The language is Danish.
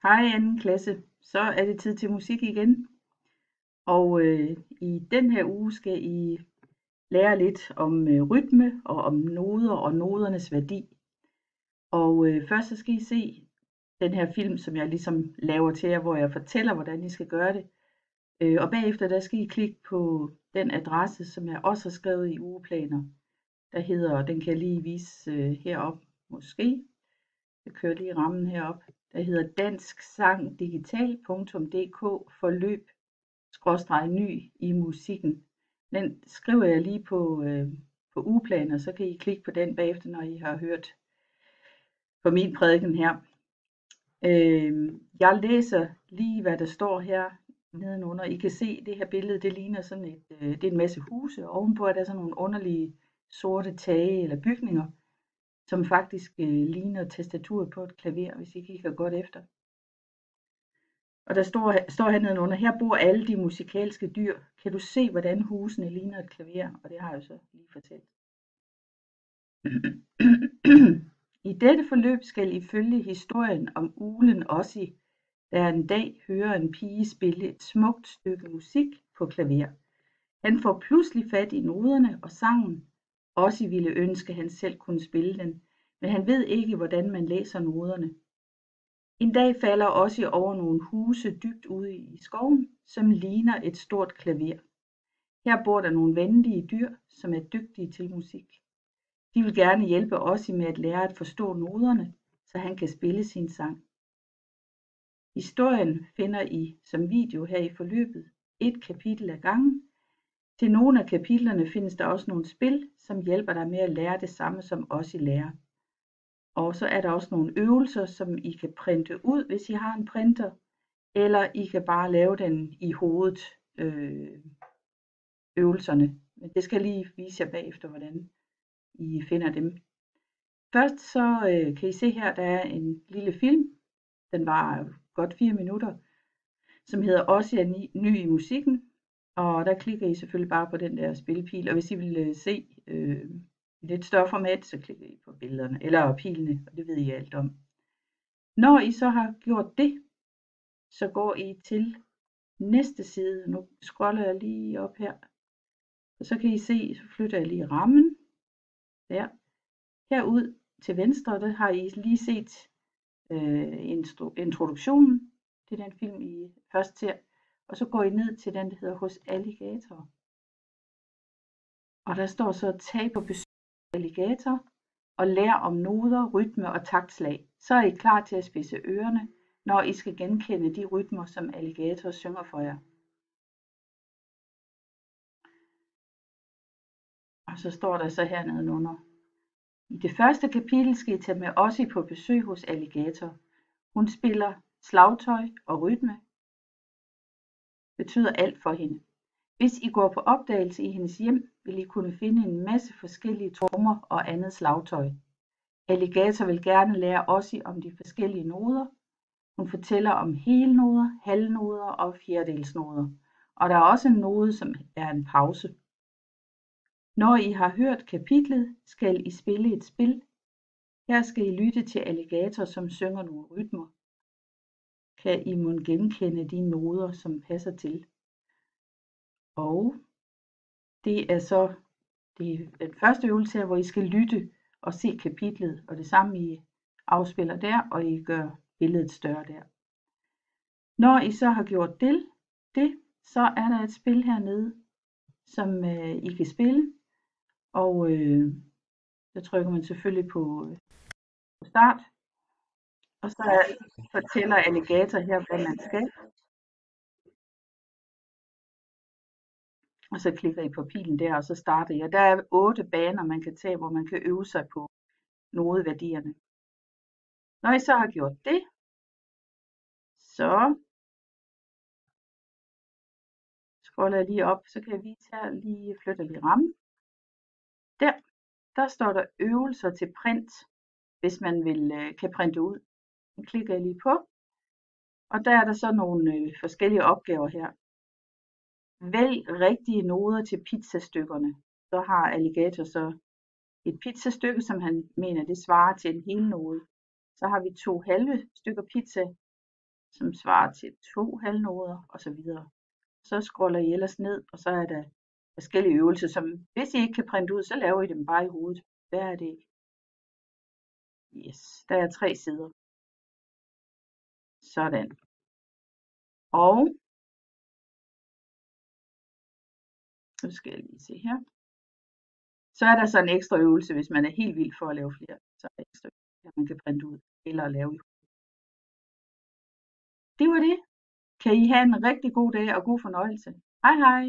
Hej anden klasse, så er det tid til musik igen. Og i den her uge skal I lære lidt om rytme og om noder og nodernes værdi. Og først så skal I se den her film, som jeg ligesom laver til jer, hvor jeg fortæller, hvordan I skal gøre det. Og bagefter der skal I klikke på den adresse, som jeg også har skrevet i ugeplaner. Der hedder, den kan jeg lige vise herop måske. Jeg kører lige rammen herop. Der hedder dansksangdigital.dk forløb /ny i musikken. Den skriver jeg lige på ugeplaner, så kan I klikke på den bagefter, når I har hørt på min prædiken her. Jeg læser lige, hvad der står her nedenunder. I kan se, det her billede, det ligner sådan det er en masse huse, og ovenpå er der sådan nogle underlige sorte tage eller bygninger, som faktisk ligner tastaturet på et klaver, hvis I kigger godt efter. Og der står her nedenunder, her bor alle de musikalske dyr. Kan du se, hvordan husene ligner et klaver? Og det har jeg så lige fortalt. I dette forløb skal I følge historien om uglen Ossi, der en dag hører en pige spille et smukt stykke musik på klaver. Han får pludselig fat i noderne og sangen. Ossi ville ønske, at han selv kunne spille den, men han ved ikke, hvordan man læser noderne. En dag falder Ossi over nogle huse dybt ude i skoven, som ligner et stort klaver. Her bor der nogle venlige dyr, som er dygtige til musik. De vil gerne hjælpe Ossi med at lære at forstå noderne, så han kan spille sin sang. Historien finder I som video her i forløbet, et kapitel ad gangen. Til nogle af kapitlerne findes der også nogle spil, som hjælper dig med at lære det samme, som Ossi lærer. Og så er der også nogle øvelser, som I kan printe ud, hvis I har en printer, eller I kan bare lave den i hovedet, øvelserne. Men det skal jeg lige vise jer bagefter, hvordan I finder dem. Først så kan I se her, der er en lille film. Den var godt 4 minutter, som hedder Ossi er ny i musikken. Og der klikker I selvfølgelig bare på den der spilpil, og hvis I vil se i lidt større format, så klikker I på billederne, eller pilene, og det ved I alt om. Når I så har gjort det, så går I til næste side. Nu scroller jeg lige op her, og så kan I se, så flytter jeg lige rammen, der. Herud til venstre, der har I lige set introduktionen til den film, I først ser, og så går I ned til den, der hedder Hos Alligator. Og der står så, tag på besøg hos Alligator og lær om noder, rytme og taktslag. Så er I klar til at spidse ørerne, når I skal genkende de rytmer, som Alligator synger for jer. Og så står der så hernede under. I det første kapitel skal I tage med Ossi på besøg hos Alligator. Hun spiller slagtøj og rytme. Betyder alt for hende. Hvis I går på opdagelse i hendes hjem, vil I kunne finde en masse forskellige trommer og andet slagtøj. Alligator vil gerne lære Ossi om de forskellige noder. Hun fortæller om helnoder, halvnoder og fjerdedelsnoder. Og der er også en node, som er en pause. Når I har hørt kapitlet, skal I spille et spil. Her skal I lytte til Alligator, som synger nogle rytmer. Kan I mon genkende de noder, som passer til? Og det er så den første øvelse her, hvor I skal lytte og se kapitlet, og det samme I afspiller der, og I gør billedet større der. Når I så har gjort det, så er der et spil hernede, som I kan spille, og så trykker man selvfølgelig på start, og så fortæller Alligator her, hvad man skal. Og så klikker I på pilen der, og så starter jeg. Der er 8 baner, man kan tage, hvor man kan øve sig på nodeværdierne. Når I så har gjort det, så scroller jeg lige op, så kan jeg vise her, lige flytter lige rammen. Der står der øvelser til print, hvis man kan printe ud. Den klikker jeg lige på, og der er der så nogle forskellige opgaver her. Vælg rigtige noder til pizzastykkerne. Så har Alligator så et pizzastykke, som han mener, det svarer til en hel node. Så har vi 2 halve stykker pizza, som svarer til 2 halvnoder osv. Så scroller I ellers ned, og så er der forskellige øvelser, som hvis I ikke kan printe ud, så laver I dem bare i hovedet. Der er det. Yes, der er 3 sider. Sådan. Og nu skal jeg lige se her. Så er der så en ekstra øvelse, hvis man er helt vild for at lave flere. Så er der ekstra øvelser, man kan printe ud eller lave i hovedet. Det var det. Kan I have en rigtig god dag og god fornøjelse. Hej hej.